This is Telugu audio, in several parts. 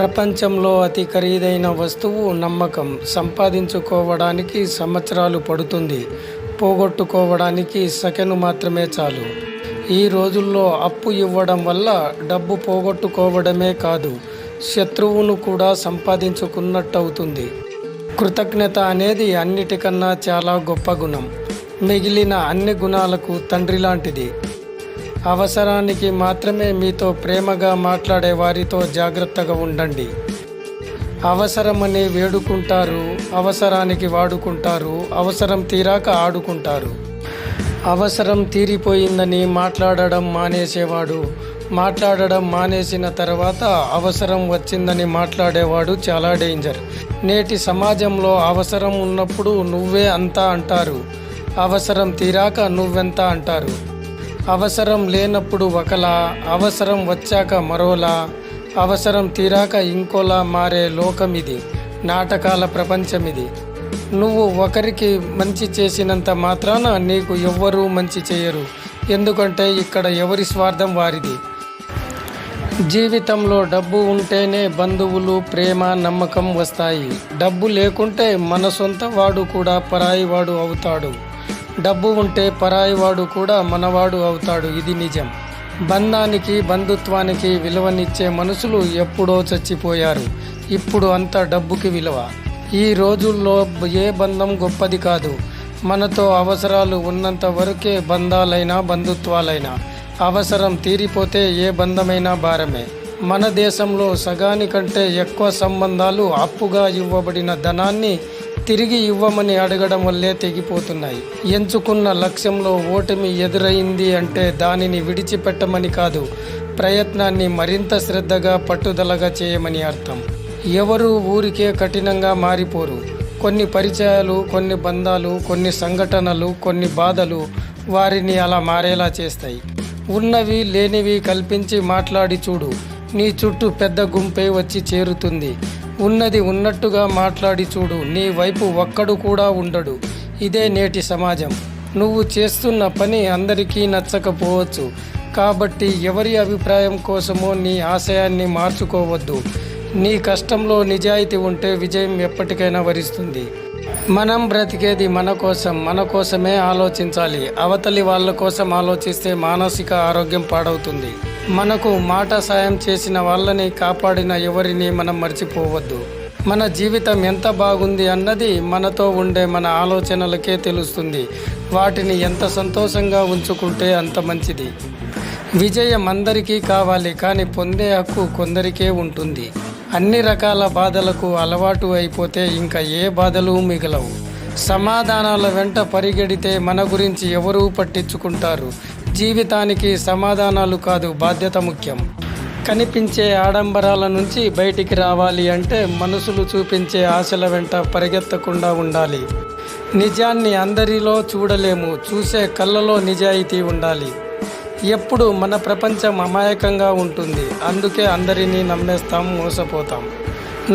ప్రపంచంలో అతి ఖరీదైన వస్తువు నమ్మకం. సంపాదించుకోవడానికి సంవత్సరాలు పడుతుంది, పోగొట్టుకోవడానికి సెకను మాత్రమే చాలు. ఈ రోజుల్లో అప్పు ఇవ్వడం వల్ల డబ్బు పోగొట్టుకోవడమే కాదు, శత్రువును కూడా సంపాదించుకున్నట్టవుతుంది. కృతజ్ఞత అనేది అన్నిటికన్నా చాలా గొప్ప గుణం. మిగిలిన అన్ని గుణాలకు తండ్రి లాంటిది. అవసరానికి మాత్రమే మీతో ప్రేమగా మాట్లాడే వారితో జాగ్రత్తగా ఉండండి. అవసరమని వేడుకుంటారు, అవసరానికి వాడుకుంటారు, అవసరం తీరాక ఆడుకుంటారు. అవసరం తీరిపోయిందని మాట్లాడడం మానేసేవాడు, మాట్లాడడం మానేసిన తర్వాత అవసరం వచ్చిందని మాట్లాడేవాడు చాలా డేంజర్. నేటి సమాజంలో అవసరం ఉన్నప్పుడు నువ్వే అంతా అంటారు, అవసరం తీరాక నువ్వెంత అంటారు. అవసరం లేనప్పుడు ఒకలా, అవసరం వచ్చాక మరోలా, అవసరం తీరాక ఇంకోలా మారే లోకం ఇది. నాటకాల ప్రపంచం ఇది. నువ్వు ఒకరికి మంచి చేసినంత మాత్రాన నీకు ఎవ్వరూ మంచి చేయరు. ఎందుకంటే ఇక్కడ ఎవరి స్వార్థం వారిది. జీవితంలో డబ్బు ఉంటేనే బంధువులు, ప్రేమ, నమ్మకం వస్తాయి. డబ్బు లేకుంటే మన సొంత వాడు కూడా పరాయి వాడు అవుతాడు. డబ్బు ఉంటే పరాయివాడు కూడా మనవాడు అవుతాడు. ఇది నిజం. బంధానికి, బంధుత్వానికి విలువనిచ్చే మనుషులు ఎప్పుడో చచ్చిపోయారు. ఇప్పుడు అంతా డబ్బుకి విలువ. ఈ రోజుల్లో ఏ బంధం గొప్పది కాదు. మనతో అవసరాలు ఉన్నంత వరకే బంధాలైనా, బంధుత్వాలైనా. అవసరం తీరిపోతే ఏ బంధమైనా భారమే. మన దేశంలో సగానికంటే ఎక్కువ సంబంధాలు అప్పుగా ఇవ్వబడిన ధనాన్ని తిరిగి ఇవ్వమని అడగడం వల్లే తెగిపోతున్నాయి. ఎంచుకున్న లక్ష్యంలో ఓటమి ఎదురైంది అంటే దానిని విడిచిపెట్టమని కాదు, ప్రయత్నాన్ని మరింత శ్రద్ధగా, పట్టుదలగా చేయమని అర్థం. ఎవరూ ఊరికే కఠినంగా మారిపోరు. కొన్ని పరిచయాలు, కొన్ని బంధాలు, కొన్ని సంఘటనలు, కొన్ని బాధలు వారిని అలా మారేలా చేస్తాయి. ఉన్నవి లేనివి కల్పించి మాట్లాడి చూడు, నీ చుట్టూ పెద్ద గుంపే వచ్చి చేరుతుంది. ఉన్నది ఉన్నట్టుగా మాట్లాడి చూడు, నీ వైపు ఒక్కడు కూడా ఉండడు. ఇదే నేటి సమాజం. నువ్వు చేస్తున్న పని అందరికీ నచ్చకపోవచ్చు, కాబట్టి ఎవరి అభిప్రాయం కోసమో నీ ఆశయాన్ని మార్చుకోవద్దు. నీ కష్టంలో నిజాయితీ ఉంటే విజయం ఎప్పటికైనా వరిస్తుంది. మనం బ్రతికేది మన కోసం, మన కోసమే ఆలోచించాలి. అవతలి వాళ్ళ కోసం ఆలోచిస్తే మానసిక ఆరోగ్యం పాడవుతుంది. మనకు మాట సాయం చేసిన వాళ్ళని, కాపాడిన ఎవరిని మనం మర్చిపోవద్దు. మన జీవితం ఎంత బాగుంది అన్నది మనతో ఉండే మన ఆలోచనలకే తెలుస్తుంది. వాటిని ఎంత సంతోషంగా ఉంచుకుంటే అంత మంచిది. విజయం అందరికీ కావాలి, కానీ పొందే హక్కు కొందరికే ఉంటుంది. అన్ని రకాల బాధలకు అలవాటు అయిపోతే ఇంకా ఏ బాధలు మిగలవు. సమాధానాల వెంట పరిగెడితే మన గురించి ఎవరూ పట్టించుకుంటారు. జీవితానికి సమాధానాలు కాదు, బాధ్యత ముఖ్యం. కనిపించే ఆడంబరాల నుంచి బయటికి రావాలి అంటే మనసులు చూపించే ఆశల వెంట పరిగెత్తకుండా ఉండాలి. నిజాన్ని అందరిలో చూడలేము, చూసే కళ్ళలో నిజాయితీ ఉండాలి. ఎప్పుడు మన ప్రపంచం అమాయకంగా ఉంటుంది, అందుకే అందరినీ నమ్మేస్తాం, మోసపోతాం.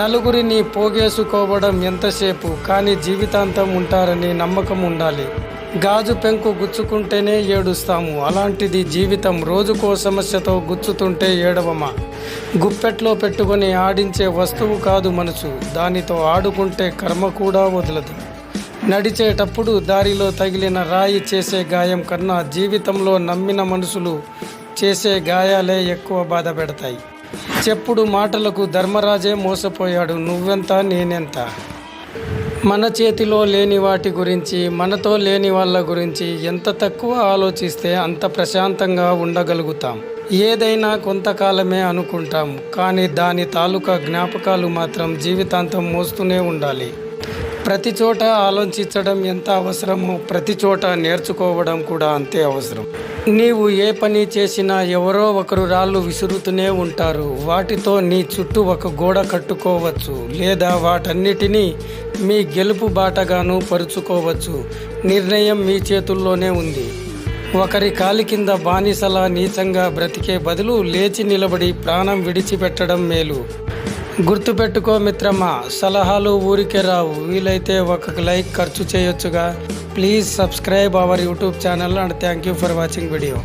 నలుగురిని పోగేసుకోవడం ఎంతసేపు, కానీ జీవితాంతం ఉంటారని నమ్మకం ఉండాలి. గాజు పెంకు గుచ్చుకుంటేనే ఏడుస్తాము, అలాంటిది జీవితం రోజుకో సమస్యతో గుచ్చుతుంటే ఏడవమా? గుప్పెట్లో పెట్టుకొని ఆడించే వస్తువు కాదు మనసు, దానితో ఆడుకుంటే కర్మ కూడా వదలదు. నడిచేటప్పుడు దారిలో తగిలిన రాయి చేసే గాయం కన్నా జీవితంలో నమ్మిన మనుషులు చేసే గాయాలే ఎక్కువ బాధ పెడతాయి. చెప్పుడు మాటలకు ధర్మరాజే మోసపోయాడు. నువ్వెంత, నేనెంత? మన చేతిలో లేని వాటి గురించి, మనతో లేని వాళ్ళ గురించి ఎంత తక్కువ ఆలోచిస్తే అంత ప్రశాంతంగా ఉండగలుగుతాం. ఏదైనా కొంతకాలమే అనుకుంటాం, కానీ దాని తాలూకా జ్ఞాపకాలు మాత్రం జీవితాంతం మోస్తూనే ఉండాలి. ప్రతి చోట ఆలోచించడం ఎంత అవసరమో ప్రతి చోట నేర్చుకోవడం కూడా అంతే అవసరం. నీవు ఏ పని చేసినా ఎవరో ఒకరు రాళ్ళు విసురుతూనే ఉంటారు. వాటితో నీ చుట్టూ ఒక గోడ కట్టుకోవచ్చు, లేదా వాటన్నిటినీ మీ గెలుపు బాటగాను పరుచుకోవచ్చు. నిర్ణయం మీ చేతుల్లోనే ఉంది. ఒకరి కాలి కింద బానిసలా నీచంగా బ్రతికే బదులు లేచి నిలబడి ప్రాణం విడిచిపెట్టడం మేలు. గుర్తుపెట్టుకో మిత్రమా, సలహాలు ఊరికే రావు. వీలైతే ఒక లైక్ ఖర్చు చేయొచ్చుగా. Please subscribe our YouTube channel and thank you for watching video.